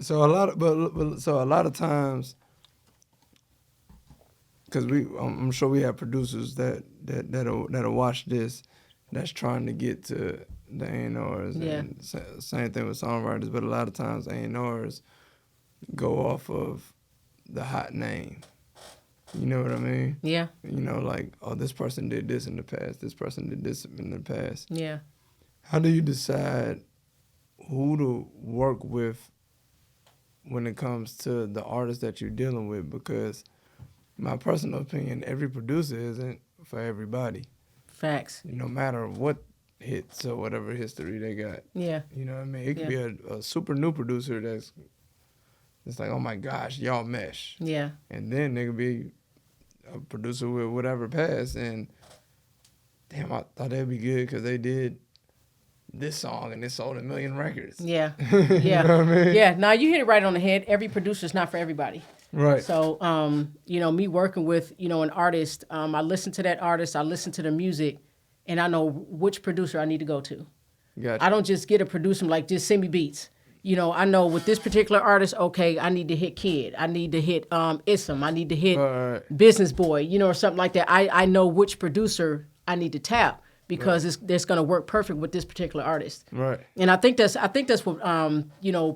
So a lot of times, because I'm sure we have producers that'll watch this, that's trying to get to the A&Rs, Yeah. and same thing with songwriters. But a lot of times A&Rs go off of the hot name. You know what I mean? Yeah. You know, like, oh, this person did this in the past. This person did this in the past. Yeah. How do you decide who to work with when it comes to the artists that you're dealing with? Because my personal opinion, every producer isn't for everybody. Facts. No matter what hits or whatever history they got. Yeah. You know what I mean? It could be a super new producer that's like, oh my gosh, y'all mesh. Yeah. And then there could be a producer with whatever past, and damn, I thought that'd be good because they did this song and it sold 1 million records. Yeah. You Yeah. know what I mean? Yeah. Now you hit it right on the head. Every producer's not for everybody. Right. So, me working with, an artist, I listen to that artist, I listen to the music, and I know which producer I need to go to. Gotcha. I don't just get a producer like, just send me beats. I know with this particular artist, okay, I need to hit Kid. I need to hit Issam. I need to hit Business Boy, or something like that. I know which producer I need to tap because it's going to work perfect with this particular artist. Right. And I think that's what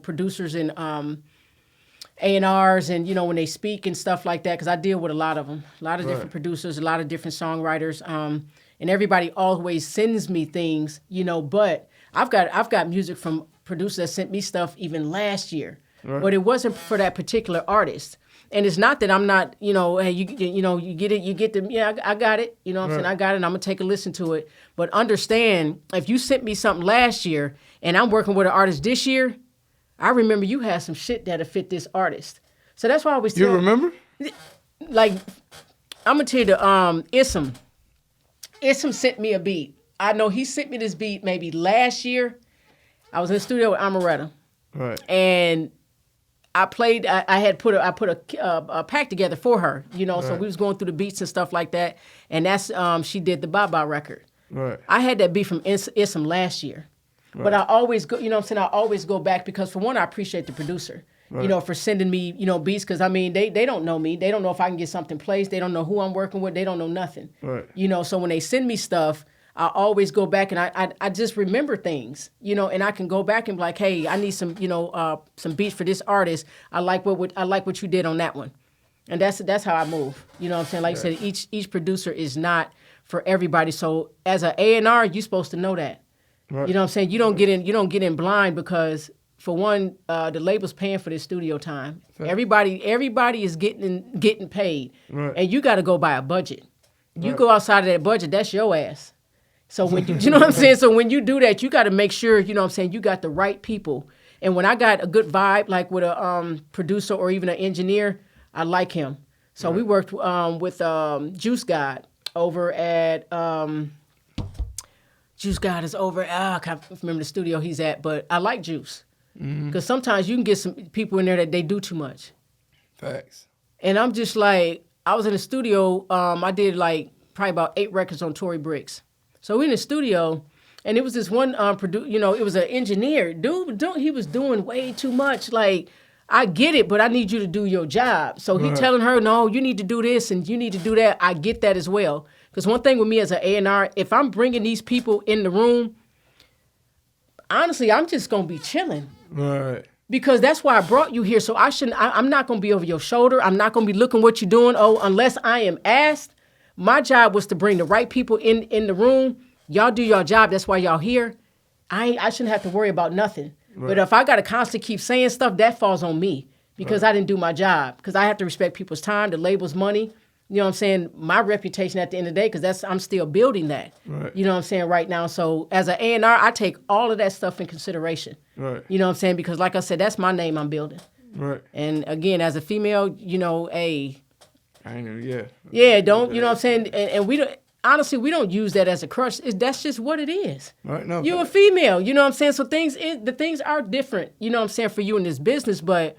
producers and A&Rs and when they speak and stuff like that, because I deal with a lot of them, a lot of different producers, a lot of different songwriters, and everybody always sends me things, but I've got music from producers that sent me stuff even last year, but it wasn't for that particular artist. And it's not that I'm not, hey, you get it, you get the, I got it, what I'm saying, I got it, and I'm gonna take a listen to it. But understand, if you sent me something last year and I'm working with an artist this year, I remember you had some shit that'll fit this artist. So that's why I always tell You remember? Like, I'm gonna tell you the Issam. Issam sent me a beat. I know he sent me this beat maybe last year. I was in the studio with Amaretta. Right. And I played. I put a pack together for her. So we was going through the beats and stuff like that. And that's she did the Baba record. Right. I had that beat from Issam last year. Right. But I always go. I always go back because for one, I appreciate the producer. Right. For sending me beats because they don't know me. They don't know if I can get something placed. They don't know who I'm working with. They don't know nothing. Right. So when they send me stuff, I always go back and I just remember things, and I can go back and be like, hey, I need some beats for this artist. I like what you did on that one, and that's how I move. You know what I'm saying? Like I said, each producer is not for everybody. So as an A&R, you're supposed to know that. Right. You know what I'm saying? You don't get in blind because for one, the label's paying for this studio time. Fair. Everybody is getting paid, and you got to go by a budget. You go outside of that budget, that's your ass. So when you know what I'm saying? So when you do that, you got to make sure, you got the right people. And when I got a good vibe, like with a producer or even an engineer, I like him. So we worked with Juice God over at, Juice God is over, I can't remember the studio he's at, but I like Juice. Because sometimes you can get some people in there that they do too much. Facts. And I'm just like, I was in the studio, I did like probably about 8 records on Tory Bricks. So we in the studio, and it was this one it was an engineer. Dude, he was doing way too much. Like, I get it, but I need you to do your job. So he telling her, no, you need to do this and you need to do that. I get that as well. Because one thing with me as an A&R, if I'm bringing these people in the room, honestly, I'm just going to be chilling. Right. Because that's why I brought you here. So I'm not going to be over your shoulder. I'm not going to be looking what you're doing. Oh, unless I am asked. My job was to bring the right people in the room. Y'all do your job. That's why y'all here. I shouldn't have to worry about nothing. Right. But if I got to constantly keep saying stuff, that falls on me because I didn't do my job. Because I have to respect people's time, the label's money. You know what I'm saying? My reputation at the end of the day, because I'm still building that. Right. You know what I'm saying, right now. So as an A&R, I take all of that stuff in consideration. Right. You know what I'm saying? Because like I said, that's my name I'm building. Right. And again, as a female, I know, yeah. Yeah, don't, you know what I'm saying? And we don't, honestly, we don't use that as a crush. That's just what it is. Right, no. You're a female, you know what I'm saying? So the things are different, you know what I'm saying, for you in this business, but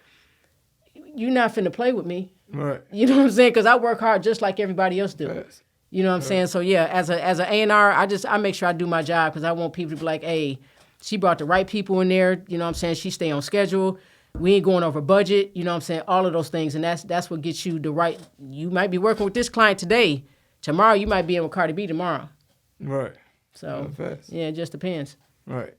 you're not finna play with me. Right. You know what I'm saying? Because I work hard just like everybody else do. Yes. You know what I'm saying? So yeah, as an A&R, I make sure I do my job because I want people to be like, hey, she brought the right people in there, you know what I'm saying? She stay on schedule. We ain't going over budget. You know what I'm saying? All of those things, and that's what gets you the right. You might be working with this client today. Tomorrow, you might be in with Cardi B tomorrow. Right. So Facts. yeah, it just depends. Right.